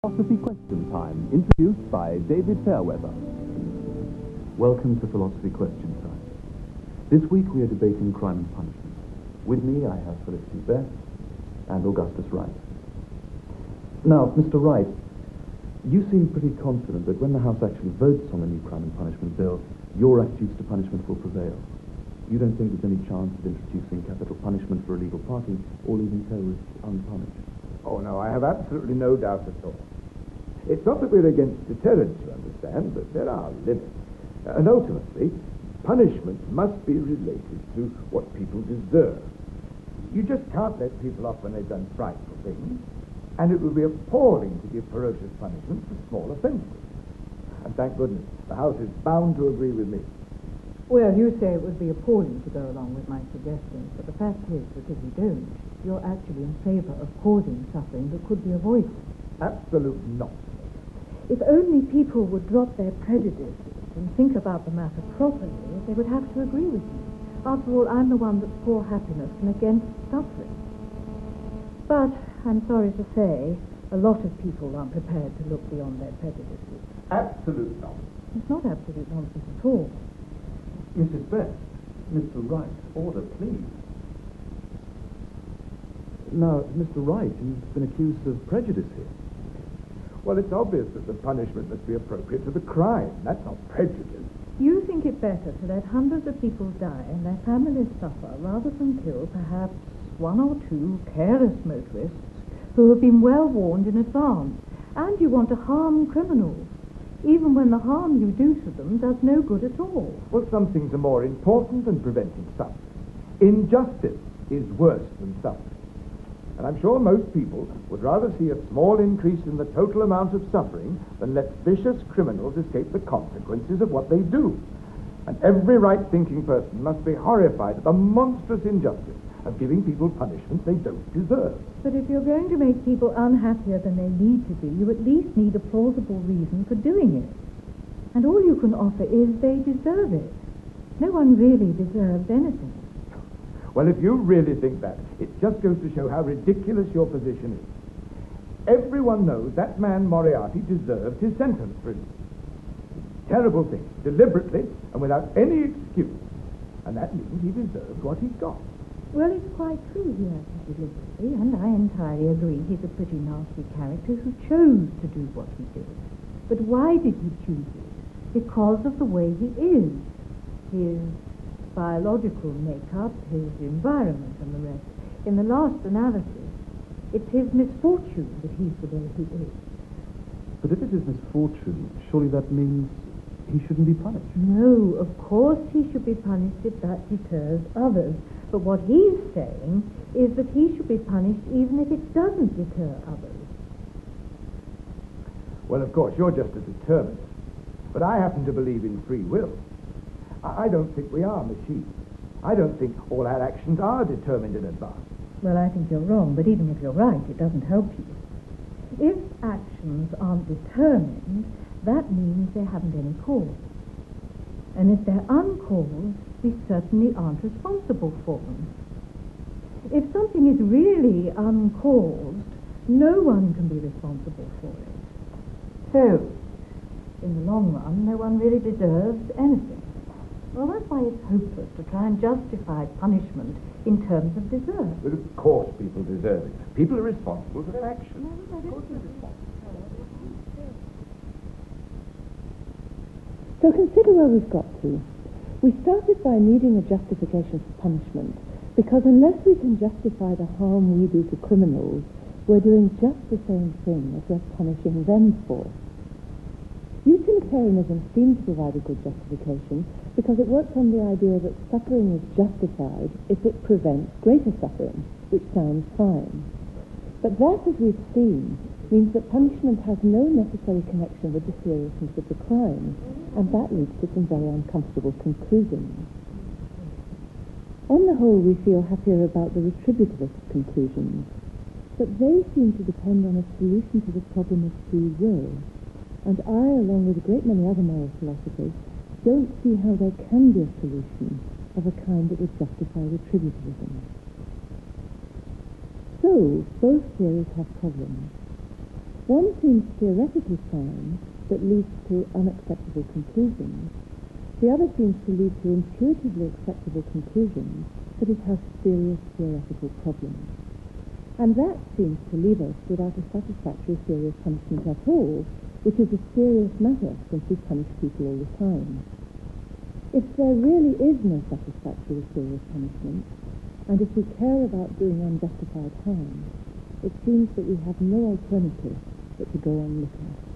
Philosophy Question Time, introduced by David Fairweather. Welcome to Philosophy Question Time. This week we are debating crime and punishment. With me I have Felicity Beth and Augustus Wright. Now, Mr. Wright, you seem pretty confident that when the House actually votes on the new crime and punishment bill, your attitudes to punishment will prevail. You don't think there's any chance of introducing capital punishment for a legal party or leaving terrorists unpunished? Oh, no, I have absolutely no doubt at all. It's not that we're against deterrence, you understand, but there are limits. And ultimately, punishment must be related to what people deserve. You just can't let people off when they've done frightful things, and it would be appalling to give ferocious punishment for small offences. And thank goodness, the House is bound to agree with me. Well, you say it would be appalling to go along with my suggestions, but the fact is that if you don't, you're actually in favour of causing suffering that could be avoided. Absolutely not. If only people would drop their prejudices and think about the matter properly, they would have to agree with me. After all, I'm the one that's for happiness and against suffering. But, I'm sorry to say, a lot of people aren't prepared to look beyond their prejudices. Absolute nonsense. It's not absolute nonsense at all. Mrs. Beth, Mr. Wright, order, please. Now, Mr. Wright, you've been accused of prejudice here. Well, it's obvious that the punishment must be appropriate to the crime. That's not prejudice. You think it better to let hundreds of people die and their families suffer rather than kill perhaps one or two careless motorists who have been well warned in advance. And you want to harm criminals, even when the harm you do to them does no good at all. Well, some things are more important than preventing suffering. Injustice is worse than suffering. And I'm sure most people would rather see a small increase in the total amount of suffering than let vicious criminals escape the consequences of what they do. And every right-thinking person must be horrified at the monstrous injustice of giving people punishment they don't deserve. But if you're going to make people unhappier than they need to be, you at least need a plausible reason for doing it. And all you can offer is they deserve it. No one really deserves anything. Well, if you really think that, it just goes to show how ridiculous your position is. Everyone knows that man Moriarty deserved his sentence for it. Terrible thing, deliberately and without any excuse. And that means he deserves what he got. Well, it's quite true he acted deliberately, and I entirely agree he's a pretty nasty character who chose to do what he did. But why did he choose it? Because of the way he is. His biological makeup, his environment, and the rest. In the last analysis, it's his misfortune that he's the way he is. But if it is misfortune, surely that means he shouldn't be punished. No, of course he should be punished if that deters others. But what he's saying is that he should be punished even if it doesn't deter others. Well, of course, you're just a determinist. But I happen to believe in free will. I don't think we are machines. I don't think all our actions are determined in advance. Well, I think you're wrong, but even if you're right, it doesn't help you. If actions aren't determined, that means they haven't any cause. And if they're uncaused, we certainly aren't responsible for them. If something is really uncaused, no one can be responsible for it. So, in the long run, no one really deserves anything. Well, that's why it's hopeless to try and justify punishment in terms of desert. But of course people deserve it. People are responsible for their actions. Of course they're responsible. So consider where we've got to. We started by needing a justification for punishment, because unless we can justify the harm we do to criminals, we're doing just the same thing as we're punishing them for. Utilitarianism seems to provide a good justification because it works on the idea that suffering is justified if it prevents greater suffering, which sounds fine. But that, as we've seen, means that punishment has no necessary connection with the seriousness of the crime, and that leads to some very uncomfortable conclusions. On the whole, we feel happier about the retributivist conclusions, but they seem to depend on a solution to the problem of free will. And I, along with a great many other moral philosophers, don't see how there can be a solution of a kind that would justify retributivism. So, both theories have problems. One seems theoretically sound, but leads to unacceptable conclusions. The other seems to lead to intuitively acceptable conclusions, but it has serious theoretical problems. And that seems to leave us without a satisfactory theory of punishment at all, which is a serious matter since we punish people all the time. If there really is no satisfactory theory of punishment, and if we care about doing unjustified harm, it seems that we have no alternative but to go on looking.